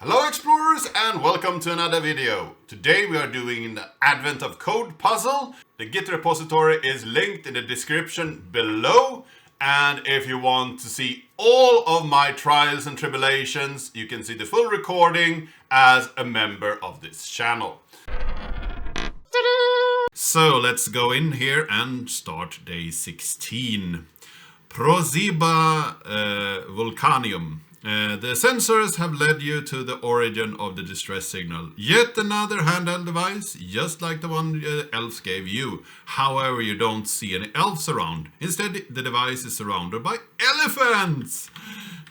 Hello explorers and welcome to another video. Today we are doing the Advent of Code puzzle. The Git repository is linked in the description below, and if you want to see all of my trials and tribulations, you can see the full recording as a member of this channel. So let's go in here and start day 16. Prosiba Vulcanium. The sensors have led you to the origin of the distress signal. Yet another handheld device, just like the one elves gave you. However, you don't see any elves around. Instead, the device is surrounded by elephants.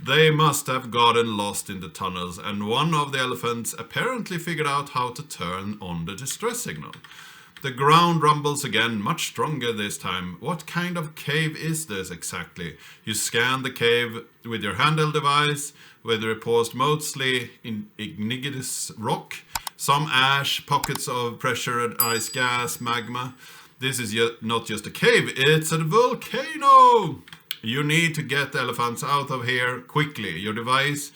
They must have gotten lost in the tunnels, and one of the elephants apparently figured out how to turn on the distress signal. The ground rumbles again, much stronger this time. What kind of cave is this exactly? You scan the cave with your handheld device, with reposed mostly in igneous rock, some ash, pockets of pressurized gas, magma. This is not just a cave, it's a volcano! You need to get the elephants out of here quickly. Your device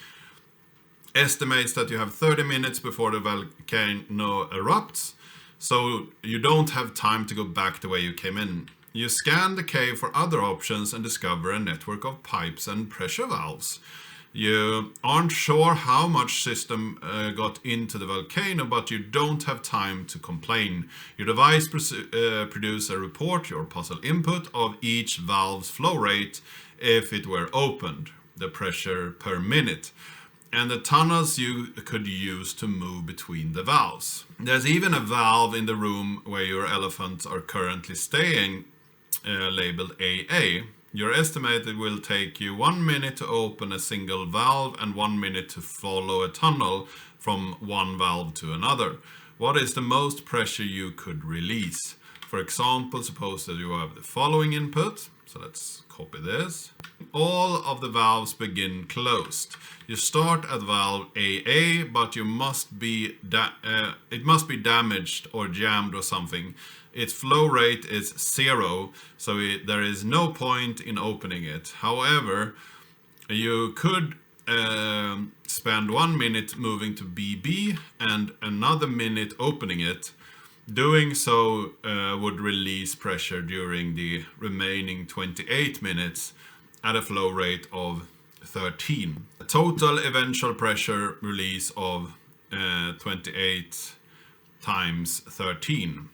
estimates that you have 30 minutes before the volcano erupts. So you don't have time to go back the way you came in. You scan the cave for other options and discover a network of pipes and pressure valves. You aren't sure how much system got into the volcano, but you don't have time to complain. Your device produces a report, your puzzle input, of each valve's flow rate if it were opened, the pressure per minute, and the tunnels you could use to move between the valves. There's even a valve in the room where your elephants are currently staying, labeled AA. Your estimate it will take you 1 minute to open a single valve and 1 minute to follow a tunnel from one valve to another. What is the most pressure you could release? For example, suppose that you have the following input. So let's copy this. All of the valves begin closed. You start at valve AA, but it must be damaged or jammed or something. Its flow rate is 0, so there is no point in opening it. However, you could spend 1 minute moving to BB and another minute opening it. Doing so would release pressure during the remaining 28 minutes at a flow rate of 13. A total eventual pressure release of 28 times 13.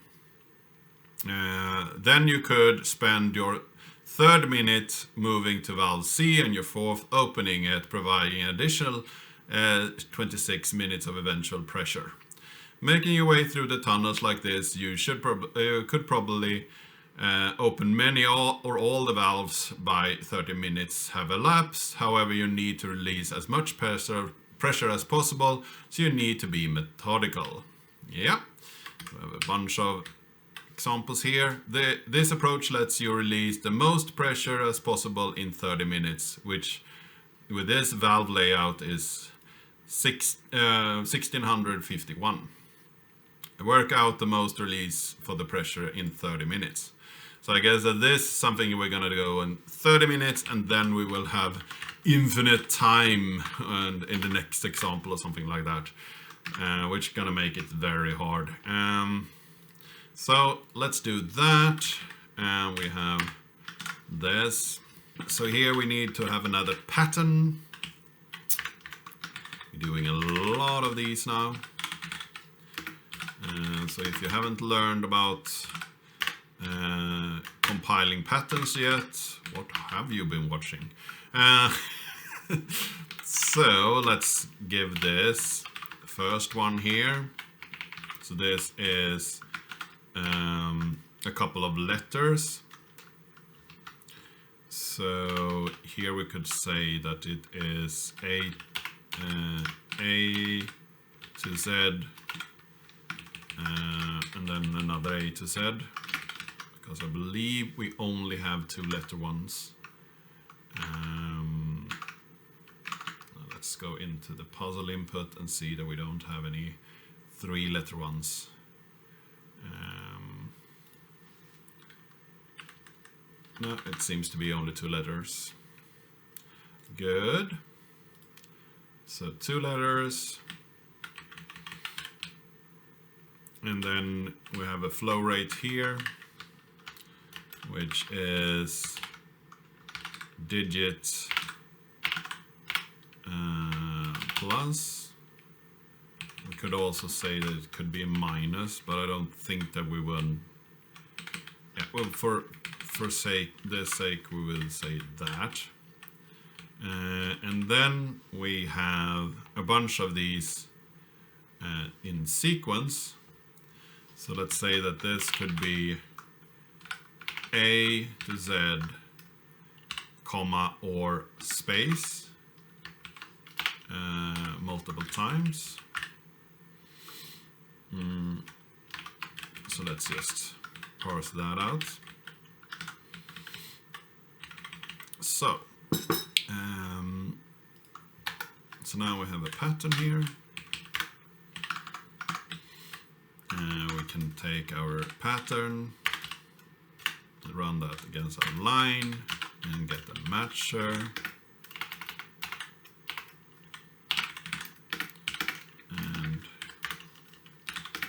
Then you could spend your third minute moving to valve C and your fourth opening it, providing an additional 26 minutes of eventual pressure. Making your way through the tunnels like this, you could probably open many or all the valves by 30 minutes have elapsed. However, you need to release as much pressure as possible, so you need to be methodical. Yeah, we have a bunch of examples here. This approach lets you release the most pressure as possible in 30 minutes, which with this valve layout is 1651. Work out the most release for the pressure in 30 minutes. So I guess that this is something we're gonna go in 30 minutes, and then we will have infinite time and in the next example or something like that, which is gonna make it very hard. So let's do that. And we have this. So here we need to have another pattern. We're doing a lot of these now. So if you haven't learned about compiling patterns yet, what have you been watching? So let's give this the first one here. So this is a couple of letters. So here we could say that it is A to Z, and then another A to Z, because I believe we only have 2-letter ones. Let's go into the puzzle input and see that we don't have any 3-letter ones. No, it seems to be only 2 letters. Good. So 2 letters. And then we have a flow rate here, which is digit plus. We could also say that it could be a minus, but I don't think that we will. Yeah, well, for this sake, we will say that. And then we have a bunch of these in sequence. So let's say that this could be A to Z, comma, or space multiple times. So let's just parse that out. So now we have a pattern here. We can take our pattern, run that against our line, and get the matcher. And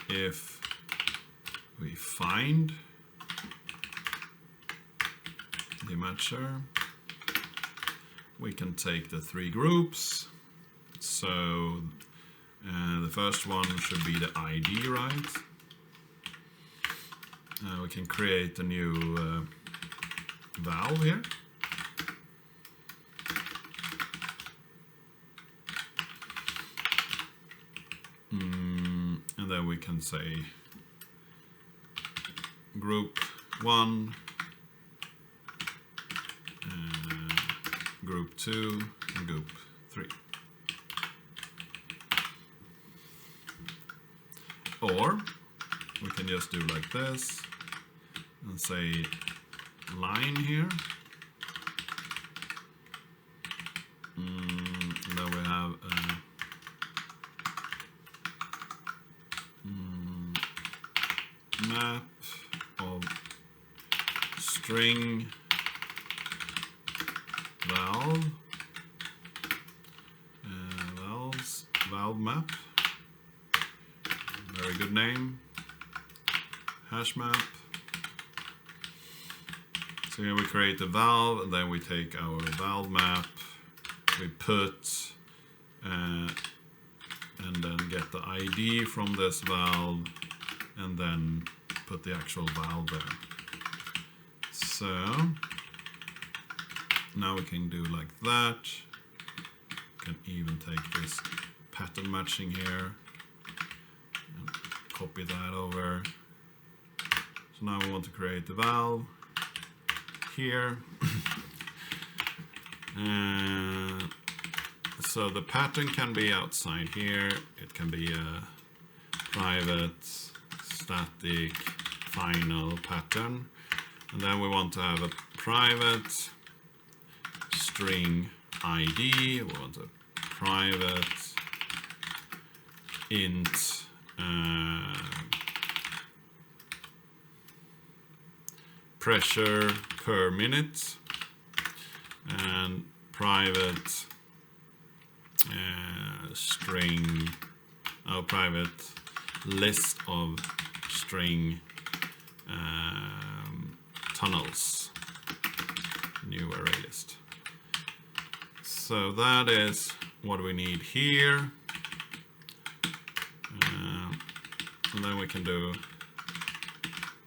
if we find the matcher, we can take the three groups. So the first one should be the ID, right? We can create a new valve here. And then we can say group 1, group 2, and group 3. Or we can just do like this and say line here. And then we have a map of string valve, valve map. Very good name. Hash map. So here we create the valve, and then we take our valve map, we put, and then get the ID from this valve, and then put the actual valve there. So now we can do like that. We can even take this pattern matching here. Copy that over. So now we want to create the valve here. So the pattern can be outside here. It can be a private, static, final pattern. And then we want to have a private string ID. We want a private int pressure per minute, and private string, private list of string tunnels, new array list. So that is what we need here. And then we can do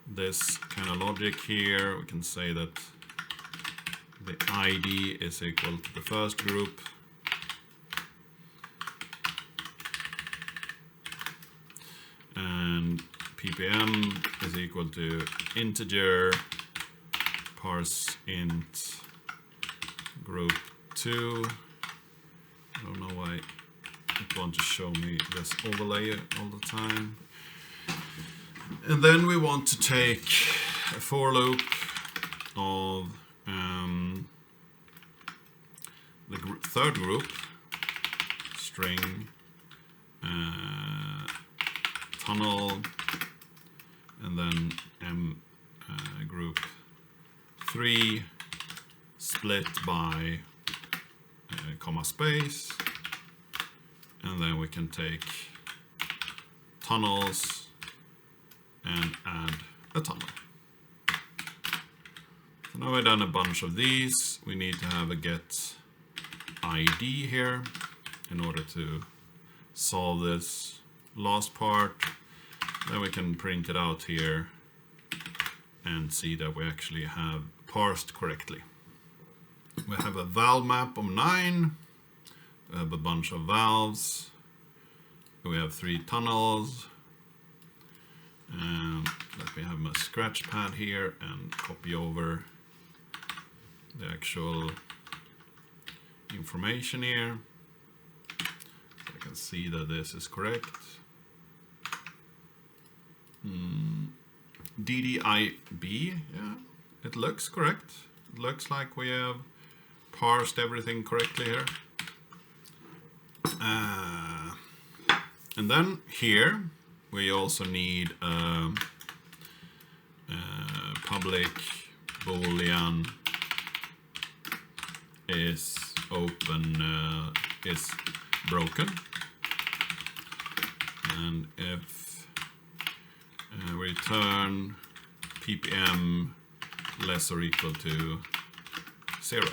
this kind of logic here. We can say that the ID is equal to the first group. And ppm is equal to integer parse int group 2. I don't know why it wants to show me this overlay all the time. And then we want to take a for loop of the third group, string tunnel, and then group 3 split by comma space, and then we can take tunnels and add a tunnel. So now we've done a bunch of these. We need to have a get ID here in order to solve this last part. Then we can print it out here and see that we actually have parsed correctly. We have a valve map of 9. We have a bunch of valves. We have 3 tunnels. Let me have my scratch pad here and copy over the actual information here. So I can see that this is correct. DDIB, yeah, it looks correct. It looks like we have parsed everything correctly here. And then here we also need public boolean is open is broken, and if return ppm less or equal to 0.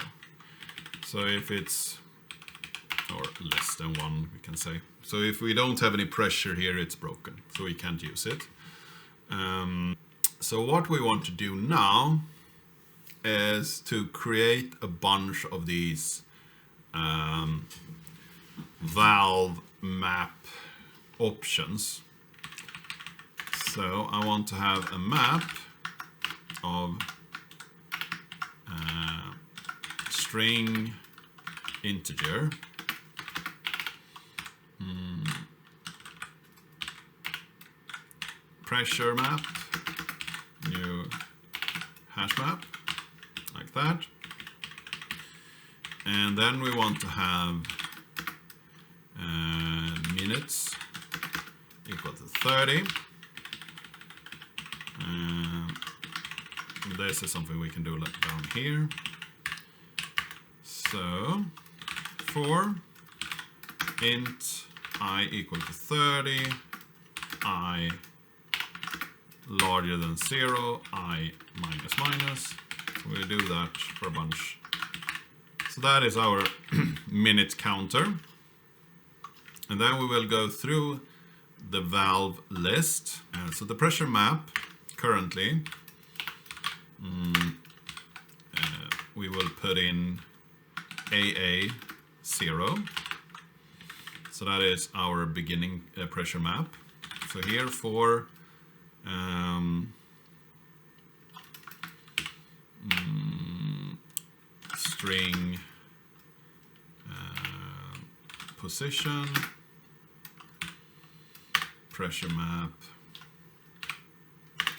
So if it's, or less than 1 we can say. So if we don't have any pressure here, it's broken, so we can't use it. So what we want to do now is to create a bunch of these valve map options. So I want to have a map of string integer pressure map, new hash map, like that. And then we want to have minutes equal to 30. This is something we can do down here. So for int I equal to 30, I larger than 0, I minus minus. So we'll do that for a bunch. So that is our minute counter. And then we will go through the valve list. So the pressure map currently, we will put in AA0. So that is our beginning pressure map. So here for string position, pressure map,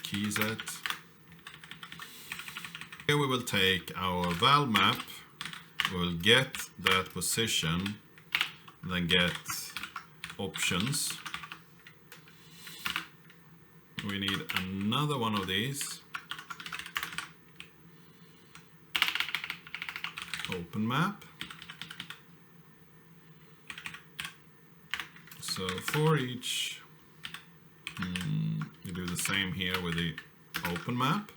key set. Here we will take our valve map, we will get that position, then get options. We need another one of these. Open map. So for each, you do the same here with the open map.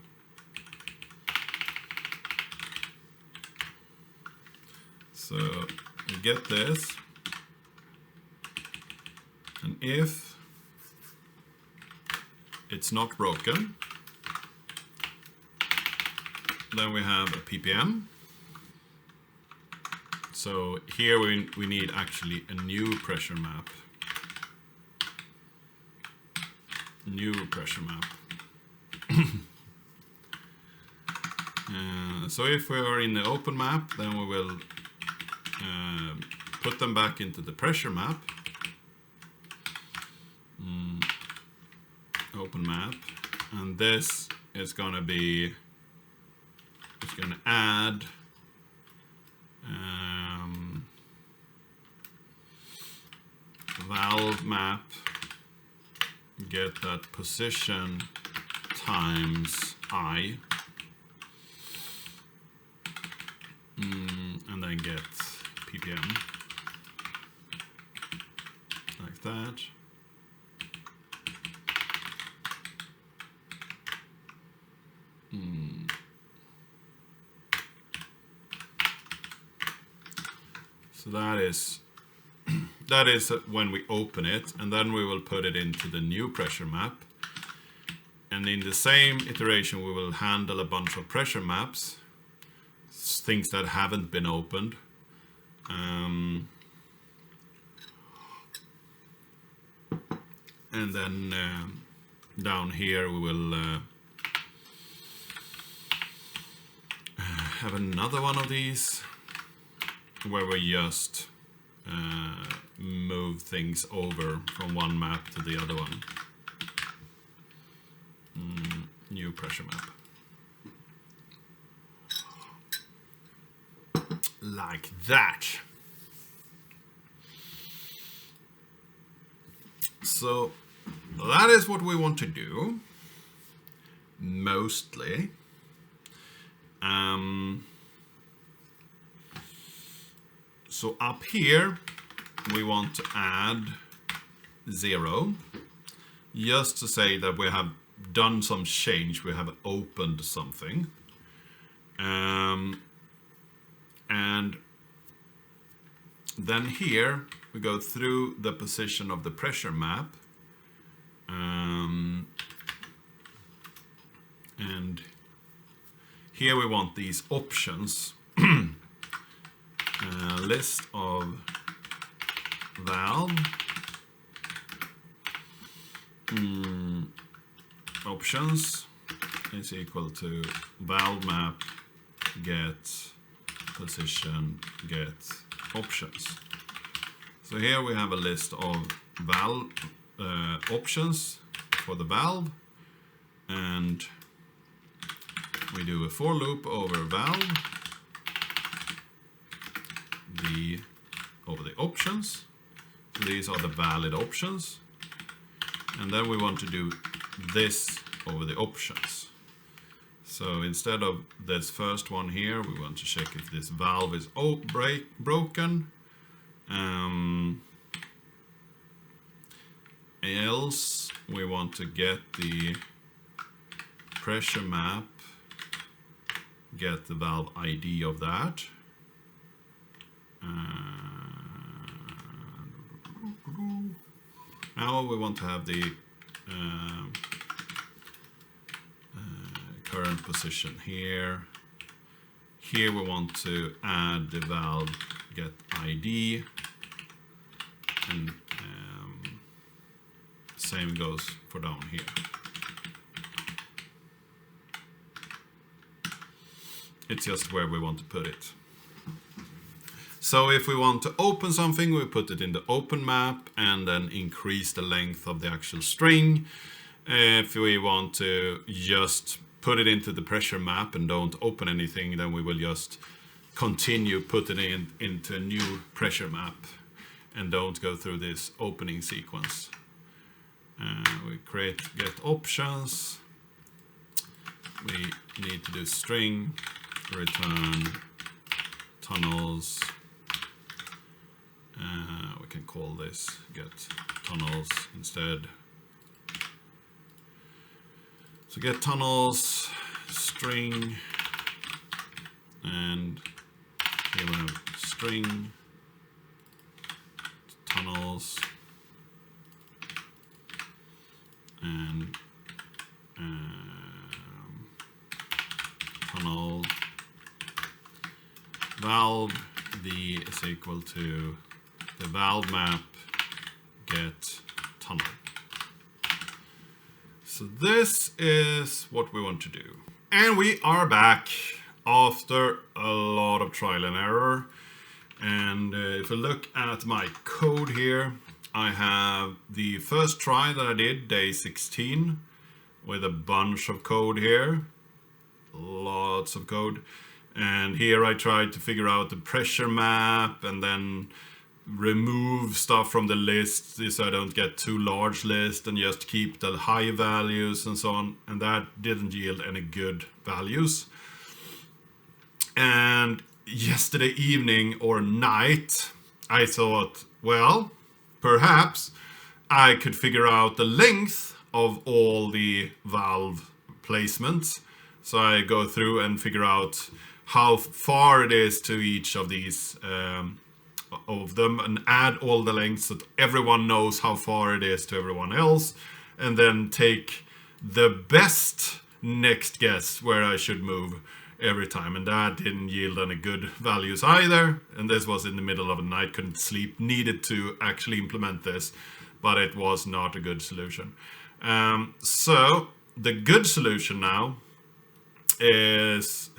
So we get this, and if it's not broken, then we have a ppm. So here we need actually a new pressure map. New pressure map. So if we are in the open map, then we will put them back into the pressure map. Open map, and this is going to be, it's going to add valve map, get that position times I, and then get ppm, like that. So that is when we open it, and then we will put it into the new pressure map. And in the same iteration, we will handle a bunch of pressure maps, things that haven't been opened. And then down here we will have another one of these where we just move things over from one map to the other one. New pressure map. Like that. So that is what we want to do, mostly. So up here, we want to add 0, just to say that we have done some change, we have opened something. And then here, we go through the position of the pressure map. And here we want these options. List of valve options is equal to valve map get position get options. So here we have a list of valve options for the valve, and we do a for loop over valve over the options. So these are the valid options, and then we want to do this over the options. So instead of this first one here, we want to check if this valve is broken. Else we want to get the pressure map, get the valve ID of that. Now we want to have the current position here. Here we want to add the valve get ID, and same goes for down here. It's just where we want to put it. So if we want to open something, we put it in the open map and then increase the length of the actual string. If we want to just put it into the pressure map and don't open anything, then we will just continue putting it into a new pressure map and don't go through this opening sequence. We create get options. We need to do string return tunnels. We can call this get tunnels instead. So get tunnels string, and here we have string tunnels and tunnel valve v is equal to the valve map get tunnel. So this is what we want to do. And we are back after a lot of trial and error. And if we look at my code here, I have the first try that I did, day 16, with a bunch of code here. Lots of code. And here I tried to figure out the pressure map and then remove stuff from the list so I don't get too large list and just keep the high values and so on. And that didn't yield any good values. And yesterday evening or night, I thought, well, perhaps I could figure out the length of all the valve placements. So I go through and figure out how far it is to each of these of them and add all the lengths so that everyone knows how far it is to everyone else, and then take the best next guess where I should move every time. And that didn't yield any good values either. And this was in the middle of the night, couldn't sleep, needed to actually implement this, but it was not a good solution. So the good solution now is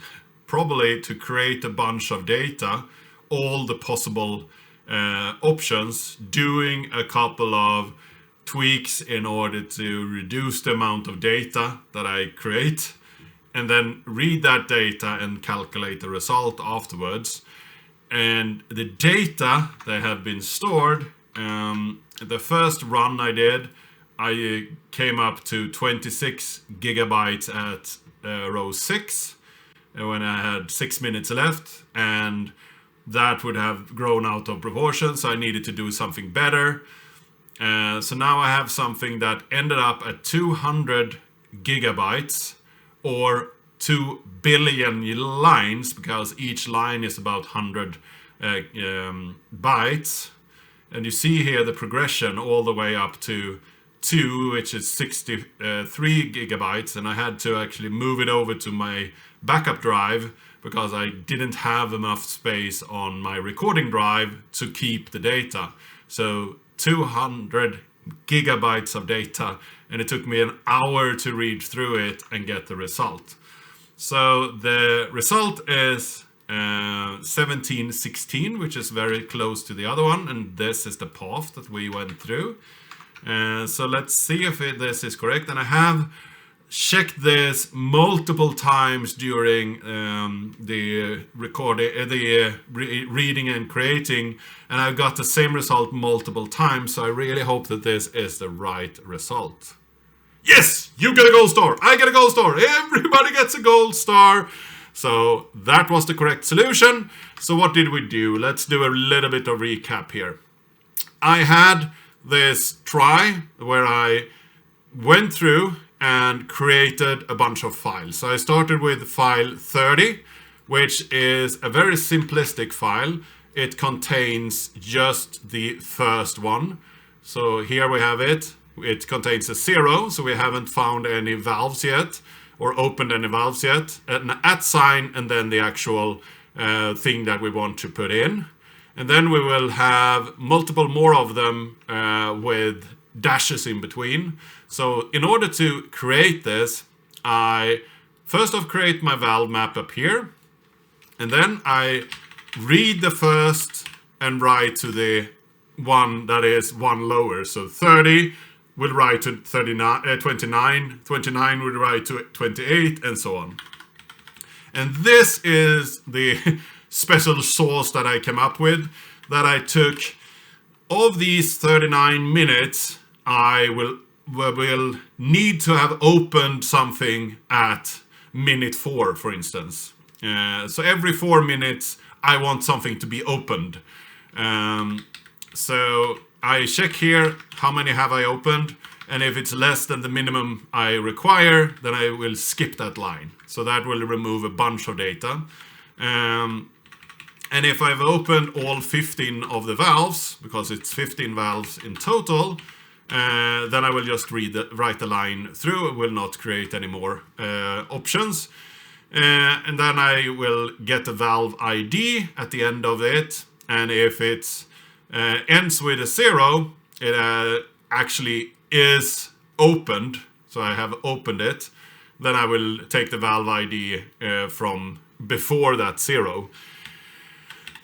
probably to create a bunch of data, all the possible options, doing a couple of tweaks in order to reduce the amount of data that I create, and then read that data and calculate the result afterwards. And the data that have been stored, the first run I did, I came up to 26 gigabytes at row 6 when I had 6 minutes left, and that would have grown out of proportion, so I needed to do something better. So now I have something that ended up at 200 gigabytes, or 2 billion lines, because each line is about 100 bytes. And you see here the progression all the way up to 2, which is 63 gigabytes. And I had to actually move it over to my backup drive because I didn't have enough space on my recording drive to keep the data. So 200 gigabytes of data, and it took me an hour to read through it and get the result. So the result is 1716, which is very close to the other one, and this is the path that we went through. So let's see if this is correct. And I have checked this multiple times during the recording, reading and creating, and I got the same result multiple times. So I really hope that this is the right result. Yes, you get a gold star. I get a gold star. Everybody gets a gold star. So that was the correct solution. So what did we do? Let's do a little bit of recap here. I had this try where I went through and created a bunch of files. So I started with file 30, which is a very simplistic file. It contains just the first one. So here we have it. It contains a 0, so we haven't found any valves yet or opened any valves yet. An @ sign, and then the actual thing that we want to put in. And then we will have multiple more of them with dashes in between. So in order to create this, I first off create my valve map up here. And then I read the first and write to the one that is one lower. So 30 will write to 29, 29 will write to 28, and so on. And this is the special sauce that I came up with, that I took. Of these 39 minutes, I will need to have opened something at minute 4, for instance. So every 4 minutes, I want something to be opened. So I check here, how many have I opened? And if it's less than the minimum I require, then I will skip that line. So that will remove a bunch of data. And if I've opened all 15 of the valves, because it's 15 valves in total, then I will just write the line through and will not create any more options. And then I will get the valve ID at the end of it. And if it ends with a 0, it actually is opened. So I have opened it. Then I will take the valve ID from before that 0.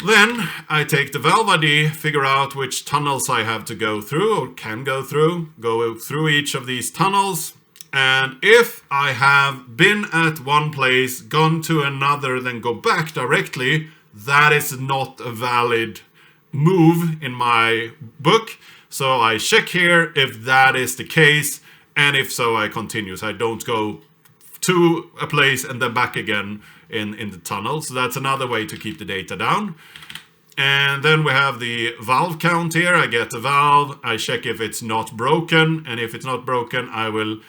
Then I take the valve ID, figure out which tunnels I have to go through or can go through each of these tunnels. And if I have been at one place, gone to another, then go back directly, that is not a valid move in my book. So I check here if that is the case, and if so, I continue. So I don't go to a place and then back again in the tunnel. So that's another way to keep the data down. And then we have the valve count here. I get the valve, I check if it's not broken, and if it's not broken, I will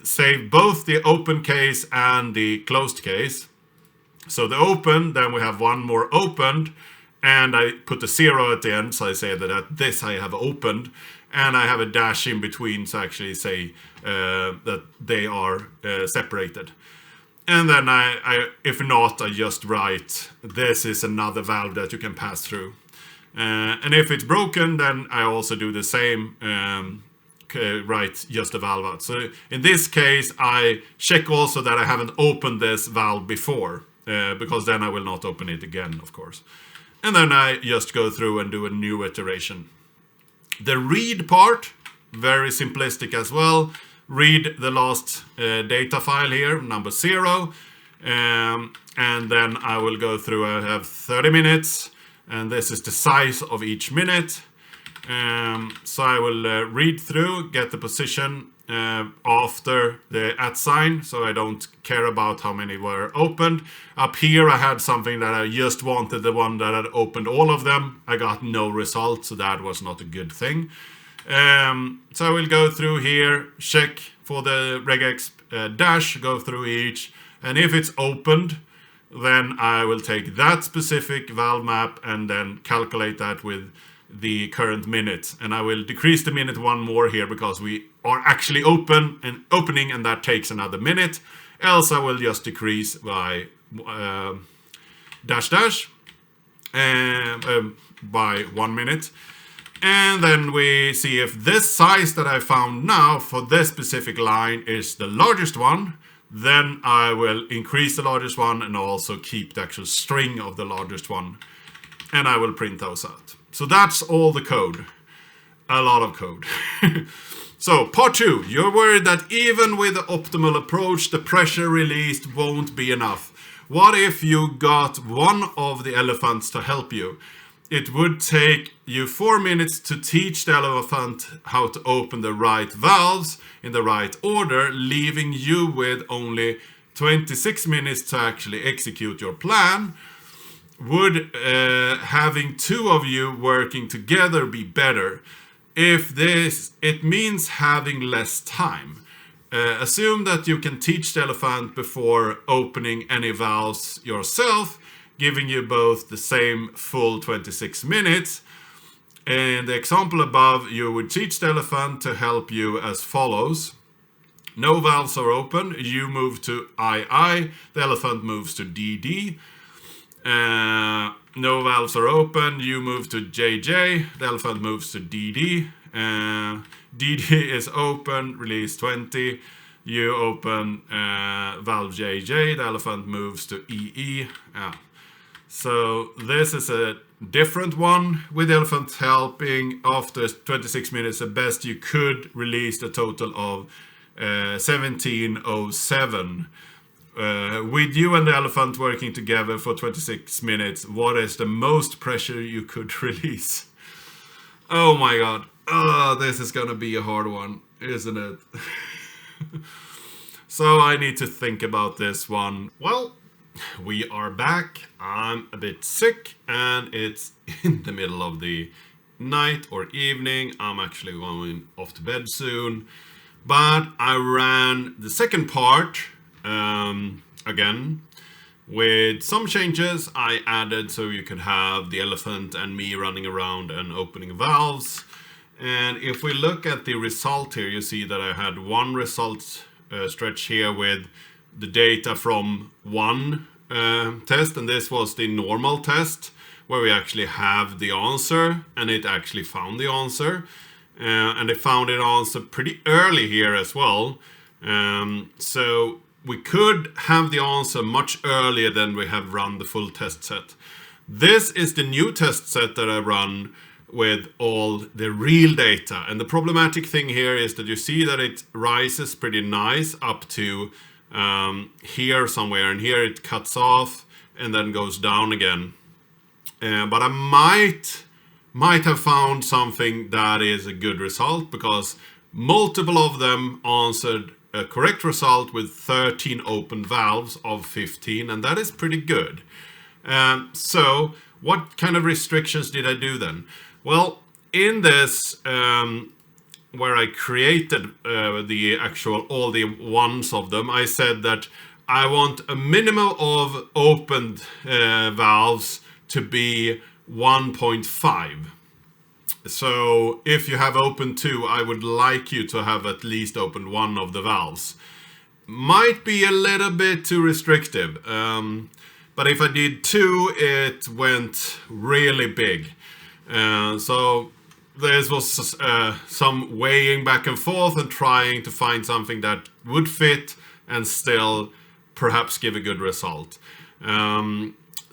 save both the open case and the closed case. So the open, then we have one more opened, and I put a 0 at the end, so I say that this I have opened, and I have a dash in between to actually say that they are separated. And then if not, I just write, this is another valve that you can pass through. And if it's broken, then I also do the same, write just a valve out. So in this case, I check also that I haven't opened this valve before, because then I will not open it again, of course. And then I just go through and do a new iteration. The read part, very simplistic as well. Read the last data file here, number 0. And then I will go through, I have 30 minutes. And this is the size of each minute. So I will read through, get the position after the @ sign, so I don't care about how many were opened. Up here I had something that I just wanted, the one that had opened all of them. I got no result, so that was not a good thing. So I will go through here, check for the regex dash, go through each, and if it's opened, then I will take that specific valve map and then calculate that with the current minute. And I will decrease the minute one more here because we are actually opening, and that takes another minute. Else I will just decrease by dash dash by 1 minute. And then we see if this size that I found now for this specific line is the largest one, then I will increase the largest one and also keep the actual string of the largest one. And I will print those out. So that's all the code. A lot of code. So part 2, you're worried that even with the optimal approach, the pressure released won't be enough. What if you got one of the elephants to help you? It would take you 4 minutes to teach the elephant how to open the right valves in the right order, leaving you with only 26 minutes to actually execute your plan. Would having 2 of you working together be better? If it means having less time. Assume that you can teach the elephant before opening any valves yourself, giving you both the same full 26 minutes. In the example above, you would teach the elephant to help you as follows. No valves are open. You move to II. The elephant moves to DD. No valves are open. You move to JJ. The elephant moves to DD. DD is open. Release 20. You open valve JJ. The elephant moves to EE. So this is a different one with the elephant helping. After 26 minutes, the best you could release a total of 1707. With you and the elephant working together for 26 minutes, what is the most pressure you could release? Oh my god. Oh, this is gonna be a hard one, isn't it? So I need to think about this one. Well, we are back. I'm a bit sick and it's in the middle of the night or evening. I'm actually going off to bed soon. But I ran the second part again with some changes I added so you could have the elephant and me running around and opening valves. And if we look at the result here, you see that I had one result stretch here with the data from one test, and this was the normal test where we actually have the answer, and it actually found the answer, and it found an answer pretty early here as well. So we could have the answer much earlier than we have run the full test set. This is the new test set that I run with all the real data, and the problematic thing here is that you see that it rises pretty nice up to here somewhere, and here it cuts off and then goes down again. But I might have found something that is a good result, because multiple of them answered a correct result with 13 open valves of 15, and that is pretty good. So what kind of restrictions did I do then? Well, in this where I created the actual, all the ones of them, I said that I want a minimum of opened valves to be 1.5. So if you have opened 2, I would like you to have at least opened one of the valves. Might be a little bit too restrictive, but if I did 2, it went really big. So there was some weighing back and forth and trying to find something that would fit and still perhaps give a good result.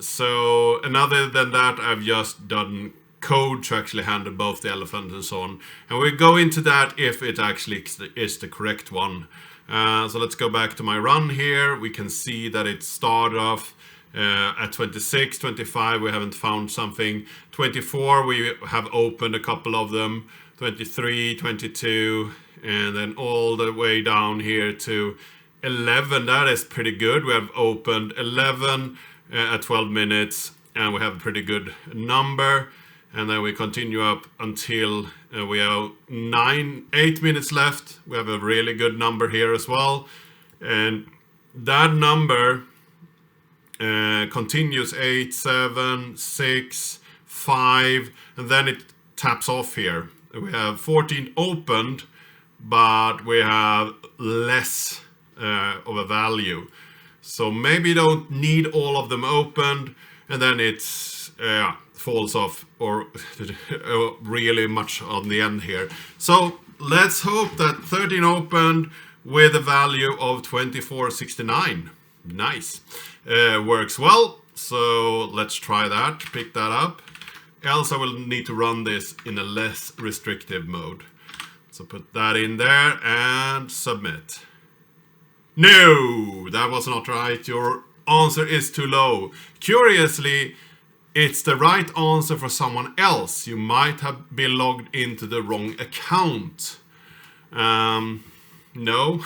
So, and other than that, I've just done code to actually handle both the elephant and so on. And we'll go into that if it actually is the correct one. So let's go back to my run here. We can see that it started off at 26, 25, we haven't found something. 24, we have opened a couple of them. 23, 22, and then all the way down here to 11. That is pretty good. We have opened 11 at 12 minutes, and we have a pretty good number. And then we continue up until we have 8 minutes left. We have a really good number here as well. And that number continues 8, 7, 6, 5, and then it taps off here. We have 14 opened, but we have less of a value. So maybe you don't need all of them opened, and then it's falls off or really much on the end here. So let's hope that 13 opened with a value of 24.69. Nice. Works well. So let's try that. Pick that up. Else I will need to run this in a less restrictive mode. So put that in there and submit. No, that was not right. Your answer is too low. Curiously, it's the right answer for someone else. You might have been logged into the wrong account. No,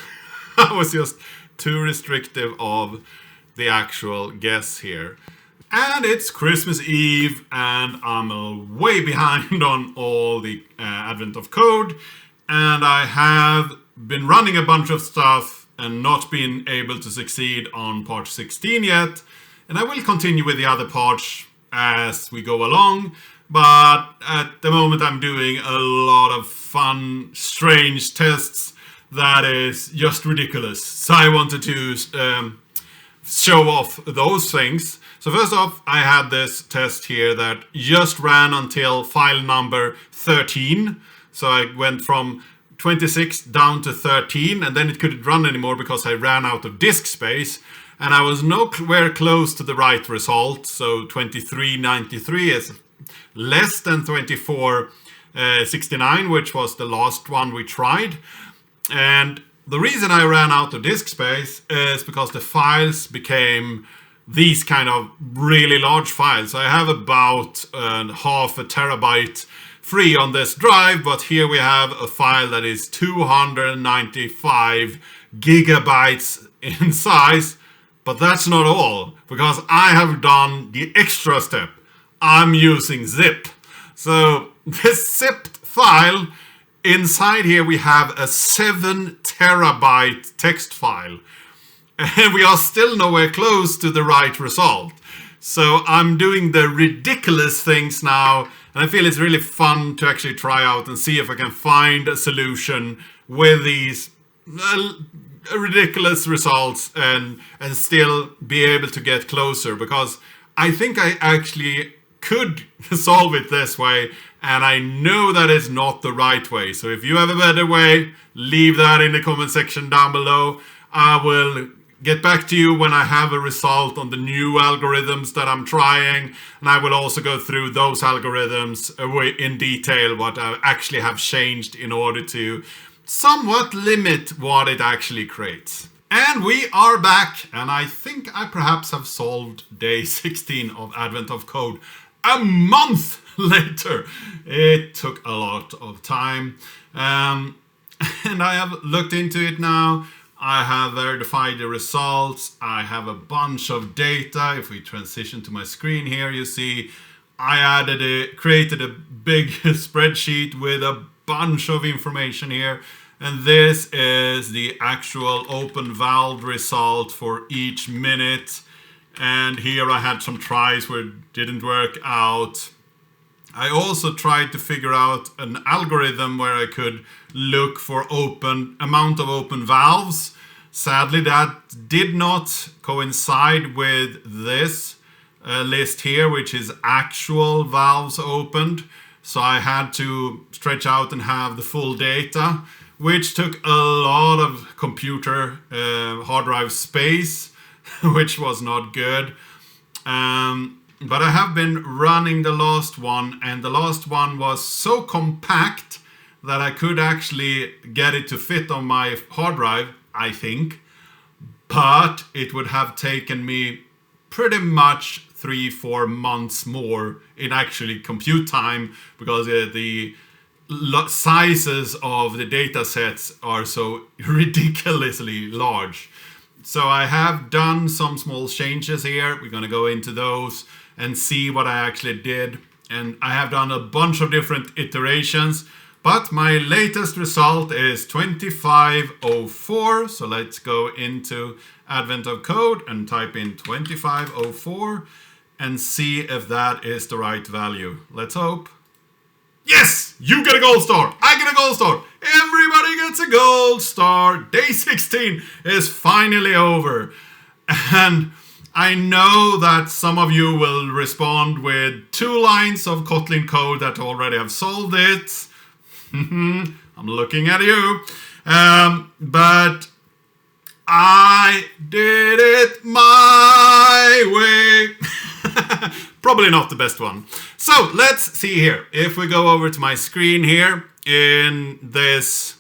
I was just too restrictive of the actual guess here. And it's Christmas Eve, and I'm way behind on all the advent of code. And I have been running a bunch of stuff and not been able to succeed on part 16 yet. And I will continue with the other parts as we go along. But at the moment I'm doing a lot of fun, strange tests that is just ridiculous. So I wanted to show off those things. So first off, I had this test here that just ran until file number 13. So I went from 26 down to 13, and then it couldn't run anymore because I ran out of disk space. And I was nowhere close to the right result. So 2393 is less than 2469, which was the last one we tried. And the reason I ran out of disk space is because the files became these kind of really large files. I have about half a terabyte free on this drive, but here we have a file that is 295 gigabytes in size. But that's not all, because I have done the extra step. I'm using zip. So this zipped file, inside here we have a 7 terabyte text file. And we are still nowhere close to the right result. So I'm doing the ridiculous things now, and I feel it's really fun to actually try out and see if I can find a solution with these ridiculous results and still be able to get closer, because I think I actually could solve it this way, and I know that is not the right way. So if you have a better way, leave that in the comment section down below. I will get back to you when I have a result on the new algorithms that I'm trying, and I will also go through those algorithms in detail, what I actually have changed in order to somewhat limit what it actually creates. And we are back, and I think I perhaps have solved day 16 of Advent of Code a month later. It took a lot of time, and I have looked into it now. I have verified the results. I have a bunch of data. If we transition to my screen here, you see I created a big spreadsheet with a bunch of information here. And this is the actual open valve result for each minute. And here I had some tries where it didn't work out. I also tried to figure out an algorithm where I could look for amount of open valves. Sadly, that did not coincide with this list here, which is actual valves opened. So I had to stretch out and have the full data, which took a lot of computer hard drive space, which was not good. But I have been running the last one, and the last one was so compact that I could actually get it to fit on my hard drive, I think. But it would have taken me pretty much 3-4 months more in actually compute time, because the sizes of the data sets are so ridiculously large. So I have done some small changes here. We're going to go into those and see what I actually did. And I have done a bunch of different iterations, but my latest result is 2504. So let's go into Advent of Code and type in 2504 and see if that is the right value. Let's hope. Yes, you get a gold star. I get a gold star. Everybody gets a gold star. Day 16 is finally over. And I know that some of you will respond with 2 lines of Kotlin code that already have solved it. I'm looking at you. But I did it my way. Probably not the best one. So let's see here. If we go over to my screen here in this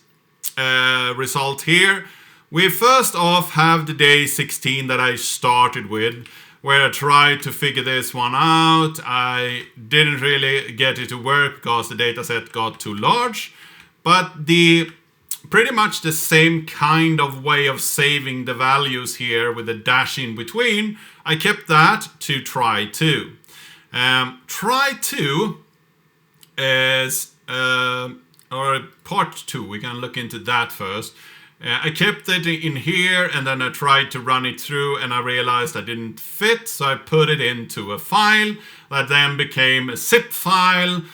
result here, we first off have the day 16 that I started with, where I tried to figure this one out. I didn't really get it to work because the dataset got too large, but pretty much the same kind of way of saving the values here with a dash in between, I kept that to try 2. Try 2 is, or part 2, we can look into that first. I kept it in here, and then I tried to run it through, and I realized I didn't fit, so I put it into a file that then became a zip file,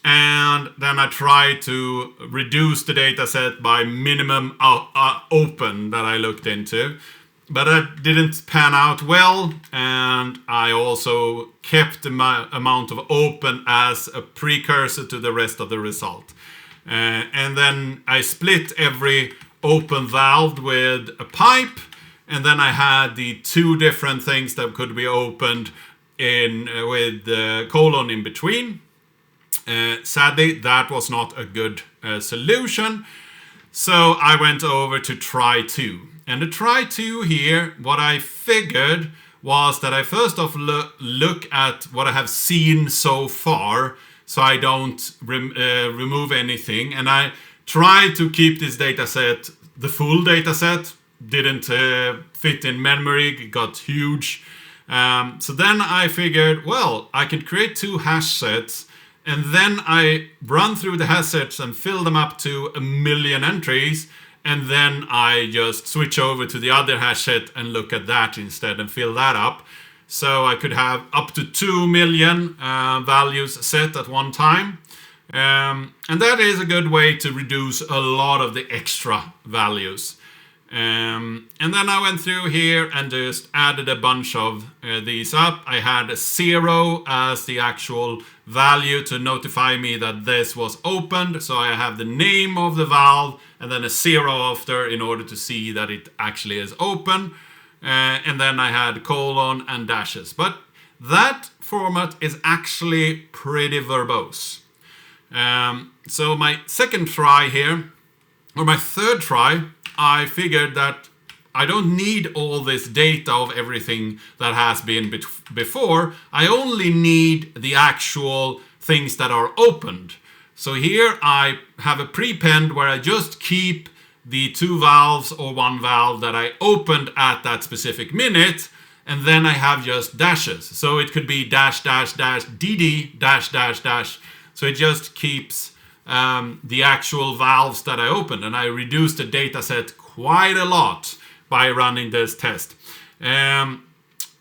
and then I tried to reduce the dataset by minimum open that I looked into. But that didn't pan out well, and I also kept the amount of open as a precursor to the rest of the result. And then I split every open valve with a pipe, and then I had the 2 different things that could be opened with the colon in between. Sadly, that was not a good solution, so I went over to try 2. And the try 2 here, what I figured was that I first off look at what I have seen so far, so I don't remove anything. And I tried to keep this dataset, the full dataset, didn't fit in memory, it got huge. So then I figured, well, I could create 2 hash sets, and then I run through the hash sets and fill them up to 1 million entries. And then I just switch over to the other hash set and look at that instead and fill that up. So I could have up to 2 million values set at one time. And that is a good way to reduce a lot of the extra values. And then I went through here and just added a bunch of these up. I had a 0 as the actual value to notify me that this was opened. So I have the name of the valve and then a 0 after in order to see that it actually is open. And then I had colon and dashes. But that format is actually pretty verbose. So my second try here, or my third try, I figured that I don't need all this data of everything that has been before. I only need the actual things that are opened. So here I have a prepend where I just keep the 2 valves or 1 valve that I opened at that specific minute, and then I have just dashes. So it could be dash, dash, dash, dd, dash, dash, dash. So it just keeps the actual valves that I opened, and I reduced the data set quite a lot by running this test.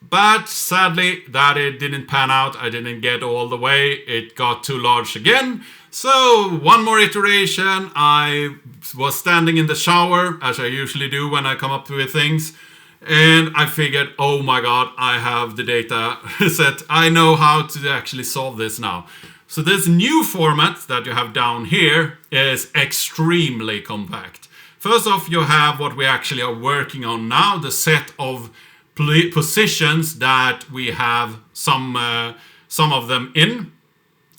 but sadly it didn't pan out. I didn't get all the way. It got too large again. So one more iteration. I was standing in the shower, as I usually do when I come up with things, and I figured, oh my god, I have the data set. I know how to actually solve this now. So this new format that you have down here is extremely compact. First off, you have what we actually are working on now, the set of positions that we have some of them in,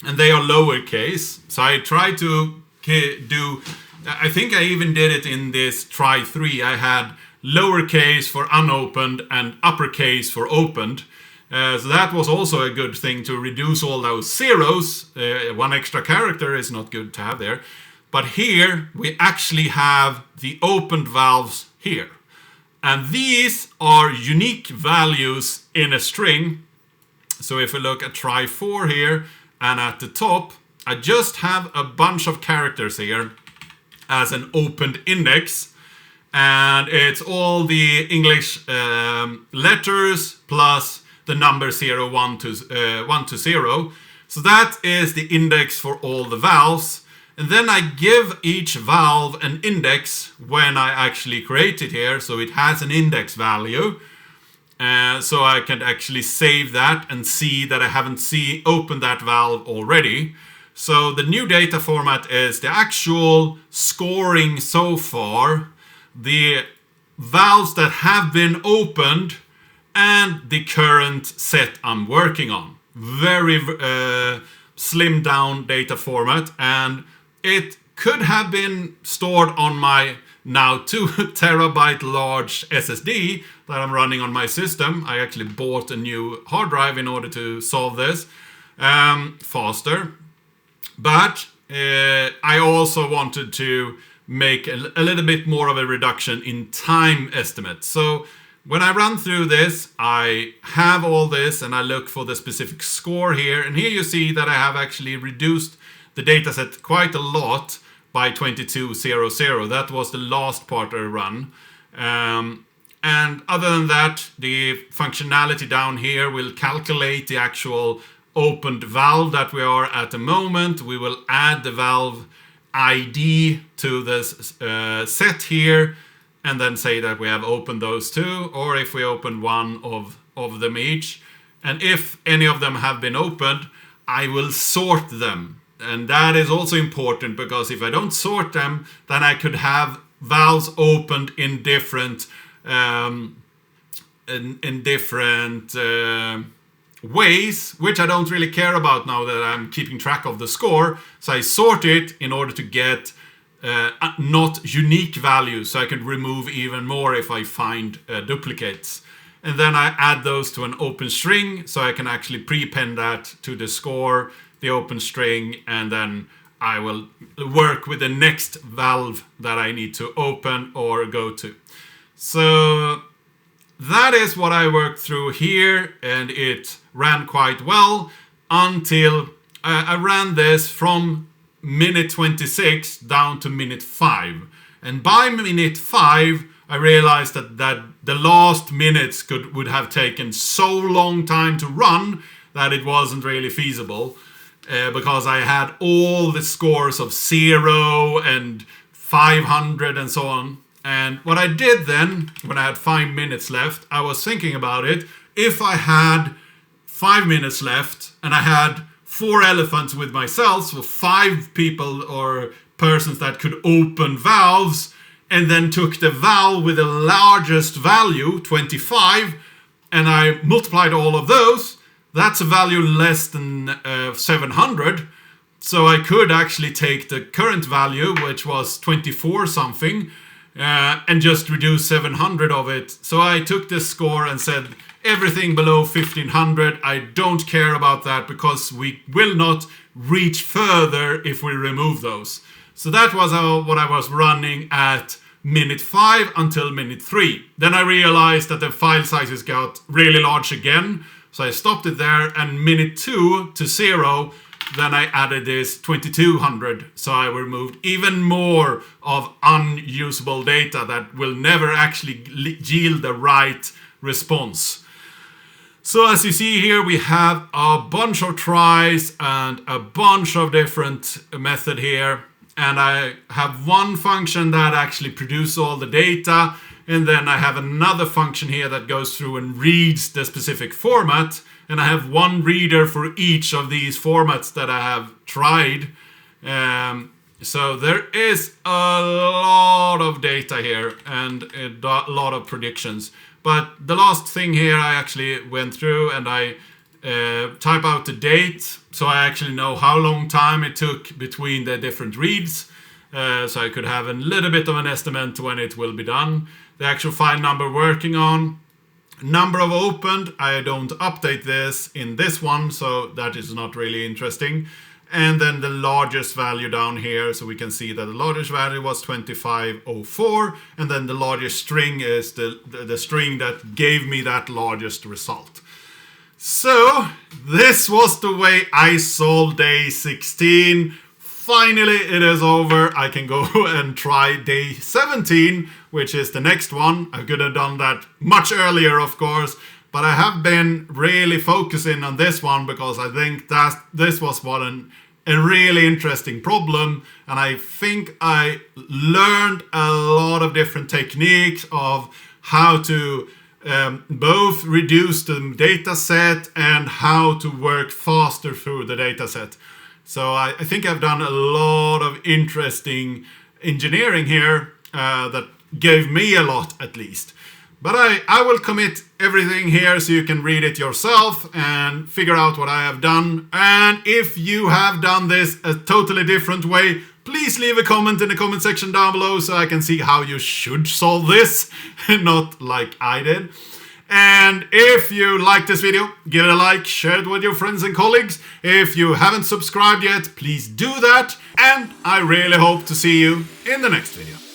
and they are lowercase. So I try to do, I think I even did it in this try 3. I had lowercase for unopened and uppercase for opened. So that was also a good thing to reduce all those zeros. One extra character is not good to have there. But here we actually have the opened valves here. And these are unique values in a string. So if we look at try 4 here, and at the top, I just have a bunch of characters here as an opened index. And it's all the English letters plus the number 0, 1 to 0. So that is the index for all the valves. And then I give each valve an index when I actually create it here. So it has an index value. So I can actually save that and see that I haven't opened that valve already. So the new data format is the actual scoring so far, the valves that have been opened, and the current set I'm working on. Very slimmed down data format, and it could have been stored on my now 2 terabyte large SSD that I'm running on my system. I actually bought a new hard drive in order to solve this faster. But I also wanted to make a little bit more of a reduction in time estimate. So when I run through this, I have all this and I look for the specific score here. And here you see that I have actually reduced the dataset quite a lot by 2200. That was the last part I run. And other than that, the functionality down here will calculate the actual opened valve that we are at the moment. We will add the valve ID to this set here and then say that we have opened those two, or if we open one of them each. And if any of them have been opened, I will sort them. And that is also important, because if I don't sort them, then I could have valves opened in different ways, which I don't really care about now that I'm keeping track of the score. So I sort it in order to get not unique values, so I can remove even more if I find duplicates. And then I add those to an open string, so I can actually prepend that to the score, the open string, and then I will work with the next valve that I need to open or go to. So that is what I worked through here, and it ran quite well until I ran this from minute 26 down to minute 5. And by minute 5, I realized that the last minutes would have taken so long time to run that it wasn't really feasible, because I had all the scores of 0 and 500 and so on. And what I did then, when I had 5 minutes left, I was thinking about it. If I had 5 minutes left and I had 4 elephants with myself, so 5 people or persons that could open valves, and then took the valve with the largest value, 25, and I multiplied all of those, that's a value less than 700. So I could actually take the current value, which was 24 something, and just reduce 700 of it. So I took this score and said, everything below 1500, I don't care about that, because we will not reach further if we remove those. So that was what I was running at minute 5 until minute 3. Then I realized that the file sizes got really large again. So I stopped it there, and minute 2 to 0, then I added this 2200. So I removed even more of unusable data that will never actually yield the right response. So as you see here, we have a bunch of tries and a bunch of different method here. And I have one function that actually produces all the data. And then I have another function here that goes through and reads the specific format. And I have one reader for each of these formats that I have tried. So there is a lot of data here and a lot of predictions. But the last thing here, I actually went through and I type out the date. So I actually know how long time it took between the different reads. So I could have a little bit of an estimate when it will be done. The actual file number working on. Number of opened, I don't update this in this one, so that is not really interesting. And then the largest value down here, so we can see that the largest value was 2504, and then the largest string is the string that gave me that largest result. So this was the way I solved day 16. Finally, it is over. I can go and try day 17, which is the next one. I could have done that much earlier, of course, but I have been really focusing on this one because I think that this was a really interesting problem, and I think I learned a lot of different techniques of how to both reduce the data set and how to work faster through the data set. So I think I've done a lot of interesting engineering here that gave me a lot, at least. But I will commit everything here so you can read it yourself and figure out what I have done. And if you have done this a totally different way, please leave a comment in the comment section down below so I can see how you should solve this, not like I did. And if you like this video, give it a like, share it with your friends and colleagues. If you haven't subscribed yet, please do that. And I really hope to see you in the next video.